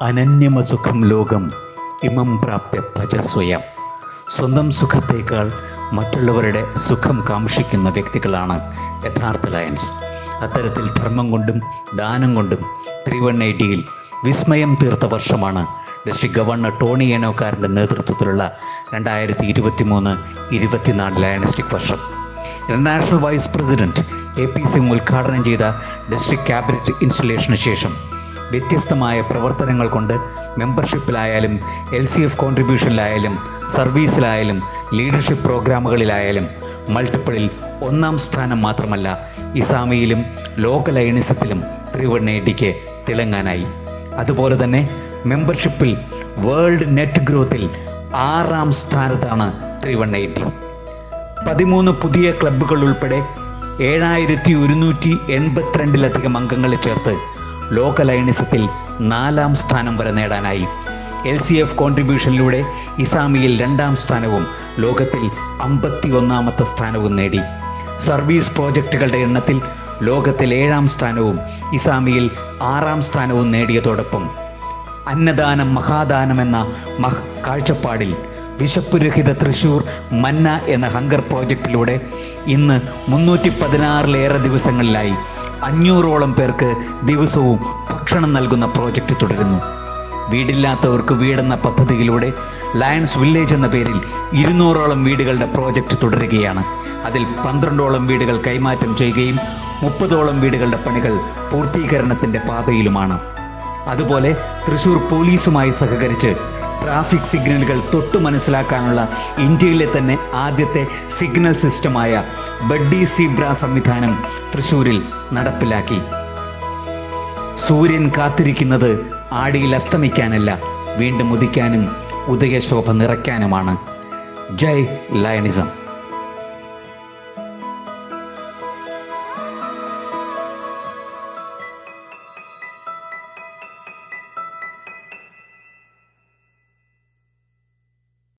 അനന്യമസുഖം ലോകം ഇമം പ്രാപ്യ ഭജസ്വയം. സ്വന്തം സുഖത്തേക്കാൾ മറ്റുള്ളവരുടെ സുഖം കാംക്ഷിക്കുന്ന വ്യക്തികളാണ് യഥാർത്ഥ ലയൺസ്. അത്തരത്തിൽ ധർമ്മം കൊണ്ടും ദാനം കൊണ്ടും 318യിൽ വിസ്മയം തീർത്ത വർഷമാണ് ഡിസ്ട്രിക്ട് ഗവർണർ ടോണി ഏനോക്കാരൻ്റെ നേതൃത്വത്തിലുള്ള 2023-24 ലയണിസ്റ്റിക് വർഷം. International vice president AP Singh ഉദ്ഘാടനം ചെയ്ത ഡിസ്ട്രിക്ട് ക്യാബിനറ്റ് ഇൻസ്റ്റലേഷന് ശേഷം വ്യത്യസ്തമായ പ്രവർത്തനങ്ങൾ കൊണ്ട് മെമ്പർഷിപ്പിലായാലും LCF കോൺട്രിബ്യൂഷനിലായാലും സർവീസിലായാലും ലീഡർഷിപ്പ് പ്രോഗ്രാമുകളിലായാലും മൾട്ടിപ്പിളിൽ 1ാം സ്ഥാനം മാത്രമല്ല, ഇസാമിയിലും ലോക ലയണിസത്തിലും 318ക്ക് തിളങ്ങാനായി. അതുപോലെ തന്നെ മെമ്പർഷിപ്പിൽ വേൾഡ് നെറ്റ് ഗ്രോത്തിൽ 6ാം സ്ഥാനത്താണ് 318. 13 പുതിയ ക്ലബ്ബുകൾ ഉൾപ്പെടെ 7182 അംഗങ്ങളെ ചേർത്ത് ലോക ലയണിസത്തിൽ 4ാം സ്ഥാനം വരെ നേടാനായി. LCF കോൺട്രിബ്യൂഷനിലൂടെ ഇസാമിയിൽ 2ാം സ്ഥാനവും ലോകത്തിൽ 51ാമത്തെ സ്ഥാനവും നേടി. സർവീസ് പ്രോജക്റ്റുകളുടെ എണ്ണത്തിൽ ലോകത്തിൽ 7ാം സ്ഥാനവും ഇസാമിയിൽ 6ാം സ്ഥാനവും നേടിയതോടൊപ്പം അന്നദാനം മഹാദാനം എന്ന കാഴ്ചപ്പാടിൽ വിശപ്പുരഹിത തൃശ്ശൂർ മന്ന എന്ന ഹങ്കർ പ്രോജക്റ്റിലൂടെ ഇന്ന് 316 ദിവസങ്ങളിലായി 500ഓളം പേർക്ക് ദിവസവും ഭക്ഷണം നൽകുന്ന പ്രോജക്റ്റ് തുടരുന്നു. വീടില്ലാത്തവർക്ക് വീടെന്ന പദ്ധതിയിലൂടെ ലയൺസ് വില്ലേജ് എന്ന പേരിൽ 200ഓളം വീടുകളുടെ പ്രോജക്റ്റ് തുടരുകയാണ്. അതിൽ 12ഓളം വീടുകൾ കൈമാറ്റം ചെയ്യുകയും 30ഓളം വീടുകളുടെ പണികൾ പൂർത്തീകരണത്തിൻ്റെ പാതയിലുമാണ്. അതുപോലെ തൃശ്ശൂർ പോലീസുമായി സഹകരിച്ച് ട്രാഫിക് സിഗ്നലുകൾ തൊട്ടു മനസ്സിലാക്കാനുള്ള ഇന്ത്യയിലെ തന്നെ ആദ്യത്തെ സിഗ്നൽ സിസ്റ്റമായ ബഡ്ഡി സീബ്ര സംവിധാനം തൃശ്ശൂരിൽ നടപ്പിലാക്കി. സൂര്യൻ കാത്തിരിക്കുന്നത് ആടിയിൽ അസ്തമിക്കാനല്ല, വീണ്ടും ഉദിക്കാനും ഉദയശോഭ നിറയ്ക്കാനുമാണ്. ജയ് ലയണിസം.